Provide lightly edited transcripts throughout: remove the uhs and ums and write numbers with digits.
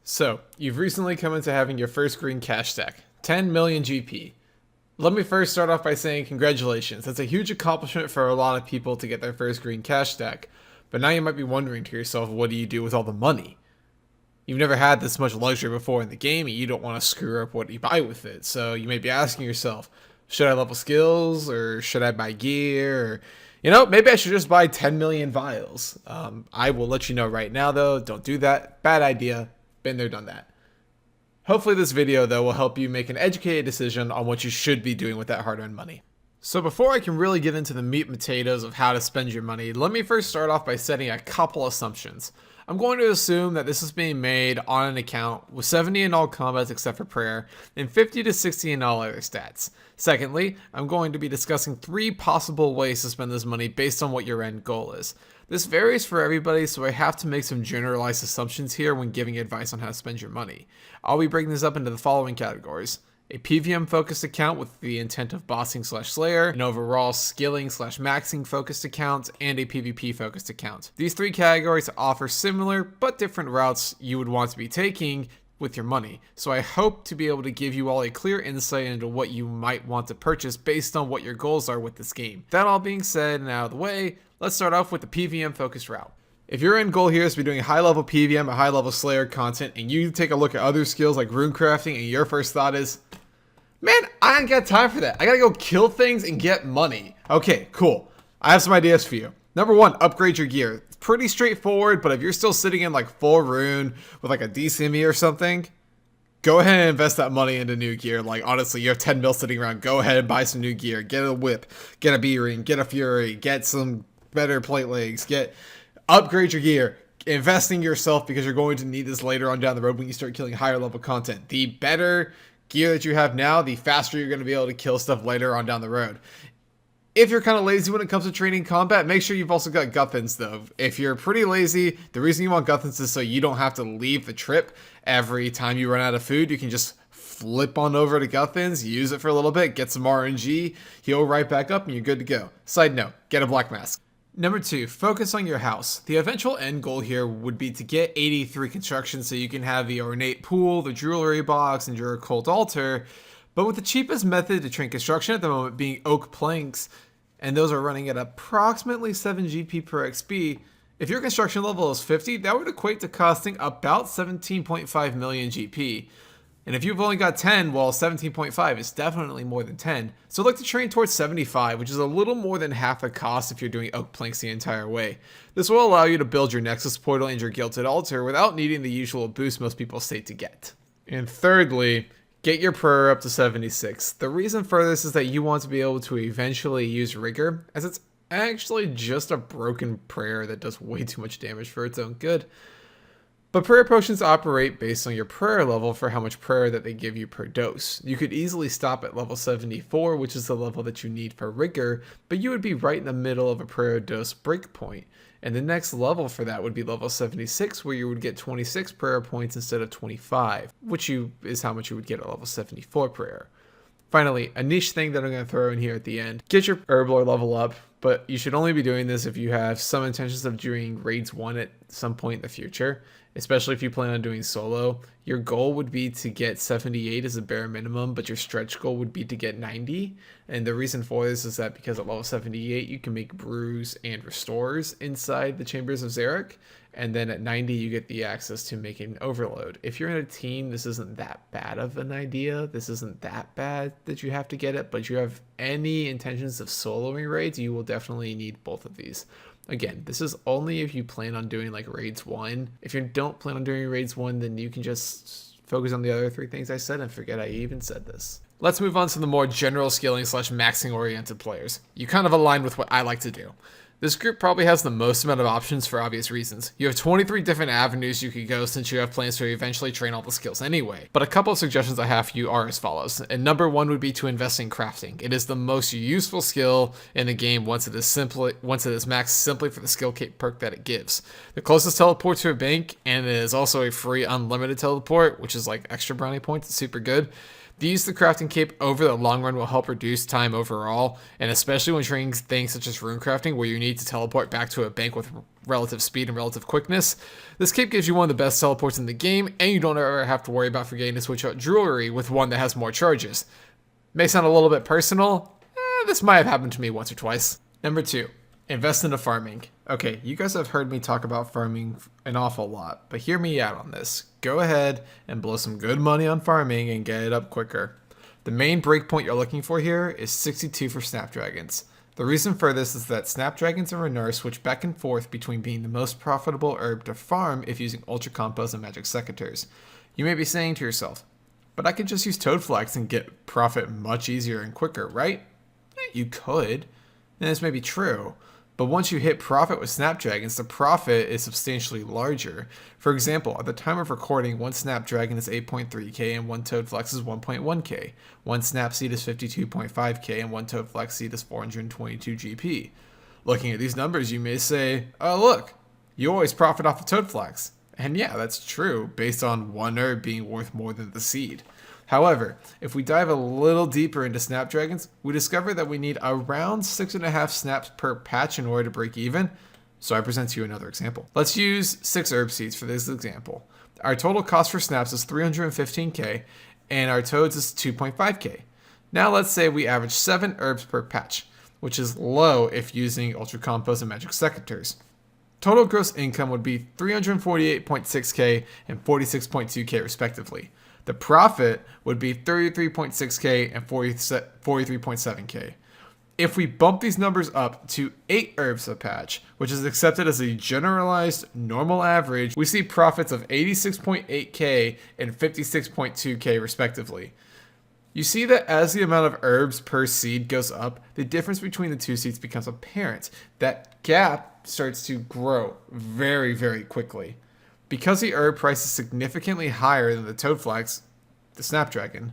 So, you've recently come into having your first green cash stack, 10 million GP. Let me first start off by saying congratulations. That's a huge accomplishment for a lot of people to get their first green cash stack. But now you might be wondering to yourself, what do you do with all the money? You've never had this much luxury before in the game, and you don't want to screw up what you buy with it. So you may be asking yourself, should I level skills, or should I buy gear, or maybe I should just buy 10 million vials. I will let you know right now though, don't do that. Bad idea. Been there, done that. Hopefully this video though will help you make an educated decision on what you should be doing with that hard-earned money. So before I can really get into the meat and potatoes of how to spend your money, let me first start off by setting a couple assumptions. I'm going to assume that this is being made on an account with 70 in all combats except for prayer, and 50 to 60 in all other stats. Secondly, I'm going to be discussing 3 possible ways to spend this money based on what your end goal is. This varies for everybody, so I have to make some generalized assumptions here when giving advice on how to spend your money. I'll be breaking this up into the following categories: a PvM focused account with the intent of bossing / slayer, an overall skilling / maxing focused account, and a PvP focused account. These 3 categories offer similar but different routes you would want to be taking with your money, so I hope to be able to give you all a clear insight into what you might want to purchase based on what your goals are with this game. That all being said and out of the way, let's start off with the PvM focused route. If your end goal here is to be doing high level PvM or high level Slayer content, and you take a look at other skills like rune crafting, and your first thought is, man, I ain't got time for that. I gotta go kill things and get money. Okay, cool. I have some ideas for you. Number 1, upgrade your gear. It's pretty straightforward, but if you're still sitting in like full rune with like a DCME or something, go ahead and invest that money into new gear. Like honestly, you have 10 mil sitting around. Go ahead and buy some new gear. Get a whip, get a B-ring, get a fury, get some better plate legs, upgrade your gear. Invest in yourself because you're going to need this later on down the road when you start killing higher level content. The better gear that you have now, the faster you're going to be able to kill stuff later on down the road. If you're kind of lazy when it comes to training combat, make sure you've also got Guthans though. If you're pretty lazy, the reason you want Guthans is so you don't have to leave the trip every time you run out of food. You can just flip on over to Guthans, use it for a little bit, get some RNG, heal right back up, and you're good to go. Side note, get a black mask. Number 2, focus on your house. The eventual end goal here would be to get 83 construction so you can have the ornate pool, the jewelry box, and your occult altar. But with the cheapest method to train construction at the moment being oak planks, and those are running at approximately 7 GP per XP, if your construction level is 50, that would equate to costing about 17.5 million GP. And if you've only got 10, well, 17.5 is definitely more than 10. So look to train towards 75, which is a little more than half the cost if you're doing oak planks the entire way. This will allow you to build your Nexus portal and your Gilded Altar without needing the usual boost most people state to get. And thirdly, get your prayer up to 76. The reason for this is that you want to be able to eventually use Rigor, as it's actually just a broken prayer that does way too much damage for its own good. But prayer potions operate based on your prayer level for how much prayer that they give you per dose. You could easily stop at level 74, which is the level that you need for Rigor, but you would be right in the middle of a prayer dose breakpoint. And the next level for that would be level 76, where you would get 26 prayer points instead of 25, which is how much you would get at level 74 prayer. Finally, a niche thing that I'm going to throw in here at the end. Get your Herblore level up, but you should only be doing this if you have some intentions of doing Raids 1 at some point in the future, especially if you plan on doing solo. Your goal would be to get 78 as a bare minimum, but your stretch goal would be to get 90. And the reason for this is that because at level 78, you can make brews and restores inside the Chambers of Xeric. And then at 90, you get the access to making overload. If you're in a team, this isn't that bad of an idea. This isn't that bad that you have to get it, but you have any intentions of soloing raids, you will definitely need both of these. Again, this is only if you plan on doing like Raids 1. If you don't plan on doing Raids 1, then you can just focus on the other 3 things I said and forget I even said this. Let's move on to the more general skilling / maxing oriented players. You kind of align with what I like to do. This group probably has the most amount of options for obvious reasons. You have 23 different avenues you could go since you have plans to eventually train all the skills anyway. But a couple of suggestions I have for you are as follows. And number 1 would be to invest in crafting. It is the most useful skill in the game once it is maxed simply for the skill cape perk that it gives. The closest teleport to a bank, and it is also a free unlimited teleport, which is like extra brownie points. It's super good. The use of the crafting cape over the long run will help reduce time overall, and especially when training things such as rune crafting, where you need to teleport back to a bank with relative speed and relative quickness. This cape gives you one of the best teleports in the game, and you don't ever have to worry about forgetting to switch out jewelry with one that has more charges. May sound a little bit personal. This might have happened to me once or twice. Number 2, invest into farming. Okay, you guys have heard me talk about farming an awful lot, but hear me out on this. Go ahead and blow some good money on farming and get it up quicker. The main breakpoint you're looking for here is 62 for snapdragons. The reason for this is that snapdragons and Renar switch back and forth between being the most profitable herb to farm if using ultra combos and magic secateurs. You may be saying to yourself, but I could just use Toadflax and get profit much easier and quicker, right? You could, and this may be true, but once you hit profit with snapdragons, the profit is substantially larger. For example, at the time of recording, one snapdragon is 8.3k and one Toadflax is 1.1k. One snapseed is 52.5k and one Toadflax seed is 422 GP. Looking at these numbers, you may say, oh look, you always profit off of Toadflax. And yeah, that's true, based on one herb being worth more than the seed. However, if we dive a little deeper into snapdragons, we discover that we need around 6.5 snaps per patch in order to break even. So I present to you another example. Let's use 6 herb seeds for this example. Our total cost for snaps is 315k and our toads is 2.5k. Now let's say we average 7 herbs per patch, which is low if using ultra combos and magic secateurs. Total gross income would be 348.6k and 46.2k respectively. The profit would be 33.6k and 43.7k. If we bump these numbers up to 8 herbs a patch, which is accepted as a generalized normal average, we see profits of 86.8k and 56.2k respectively. You see that as the amount of herbs per seed goes up, the difference between the two seeds becomes apparent. That gap starts to grow very, very quickly. Because the herb price is significantly higher than the Toadflax, the Snapdragon,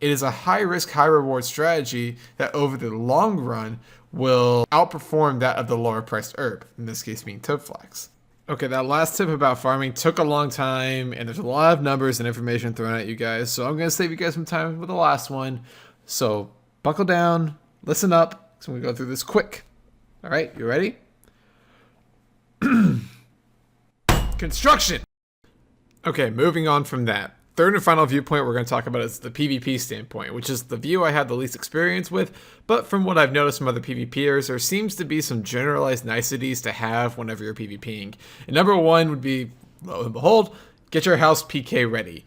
it is a high-risk, high-reward strategy that over the long run will outperform that of the lower-priced herb, in this case being Toadflax. Okay, that last tip about farming took a long time, and there's a lot of numbers and information thrown at you guys, so I'm going to save you guys some time with the last one. So buckle down, listen up, because I'm going to go through this quick. All right, you ready? Construction! Okay, moving on from that. Third and final viewpoint we're going to talk about is the PvP standpoint, which is the view I have the least experience with, but from what I've noticed from other PvPers, there seems to be some generalized niceties to have whenever you're PvPing. And number 1 would be, lo and behold, get your house PK ready.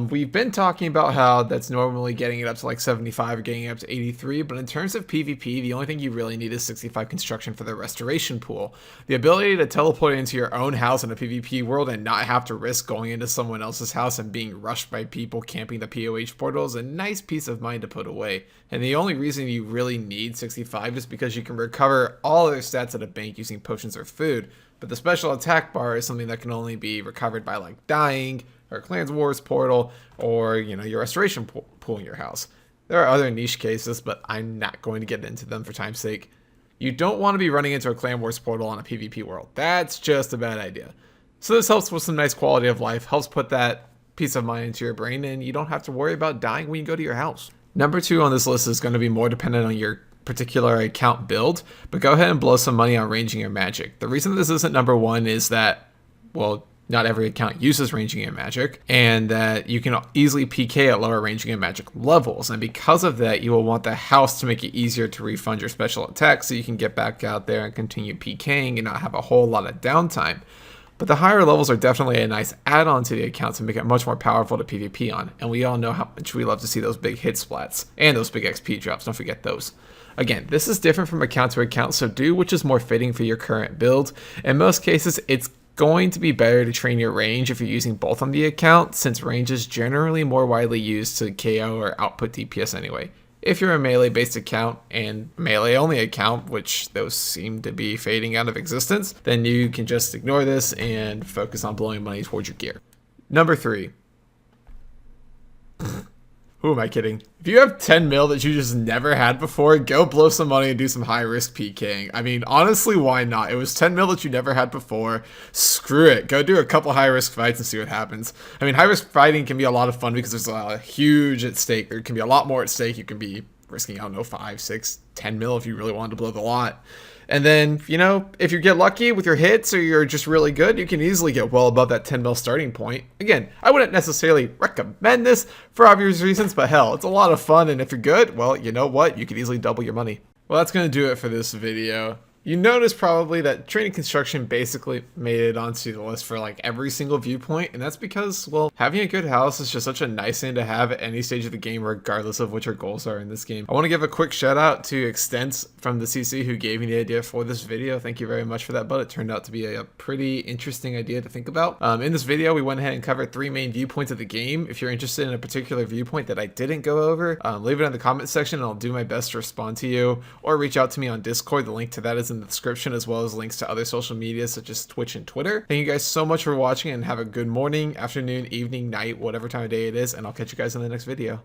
We've been talking about how that's normally getting it up to like 75 or getting it up to 83, but in terms of PvP, the only thing you really need is 65 construction for the restoration pool. The ability to teleport into your own house in a PvP world and not have to risk going into someone else's house and being rushed by people camping the POH portal is a nice piece of mind to put away. And the only reason you really need 65 is because you can recover all other stats at a bank using potions or food, but the special attack bar is something that can only be recovered by like dying, or Clans Wars portal, or your restoration pool in your house. There are other niche cases, but I'm not going to get into them for time's sake. You don't want to be running into a Clan Wars portal on a PvP world. That's just a bad idea. So this helps with some nice quality of life, helps put that peace of mind into your brain, and you don't have to worry about dying when you go to your house. Number 2 on this list is going to be more dependent on your particular account build, but go ahead and blow some money on ranging your magic. The reason this isn't number 1 is that, well, not every account uses ranging and magic, and that you can easily PK at lower ranging and magic levels. And because of that, you will want the house to make it easier to refund your special attack so you can get back out there and continue PKing and not have a whole lot of downtime. But the higher levels are definitely a nice add-on to the account to make it much more powerful to PvP on. And we all know how much we love to see those big hit splats and those big XP drops. Don't forget those. Again, this is different from account to account, so do which is more fitting for your current build. In most cases, it's going to be better to train your range if you're using both on the account, since range is generally more widely used to KO or output DPS anyway. If you're a melee based account and melee only account, which those seem to be fading out of existence, then you can just ignore this and focus on blowing money towards your gear. Number 3. Who am I kidding? If you have 10 mil that you just never had before, go blow some money and do some high risk PKing. I mean, honestly, why not? It was 10 mil that you never had before. Screw it. Go do a couple high risk fights and see what happens. I mean, high risk fighting can be a lot of fun because there's a lot of huge at stake. There can be a lot more at stake. You can be risking, I don't know, 5, 6, 10 mil if you really wanted to blow the lot. And then, you know, if you get lucky with your hits or you're just really good, you can easily get well above that 10 mil starting point. Again, I wouldn't necessarily recommend this for obvious reasons, but hell, it's a lot of fun. And if you're good, well, you know what? You could easily double your money. Well, that's going to do it for this video. You notice probably that training construction basically made it onto the list for like every single viewpoint, and that's because, well, having a good house is just such a nice thing to have at any stage of the game, regardless of what your goals are in this game. I want to give a quick shout out to Extenze from the CC who gave me the idea for this video. Thank you very much for that, but it turned out to be a pretty interesting idea to think about. In this video, we went ahead and covered 3 main viewpoints of the game. If you're interested in a particular viewpoint that I didn't go over, leave it in the comment section and I'll do my best to respond to you, or reach out to me on Discord. The link to that is in the description, as well as links to other social media such as Twitch and Twitter. Thank you guys so much for watching, and have a good morning, afternoon, evening, night, whatever time of day it is, and I'll catch you guys in the next video.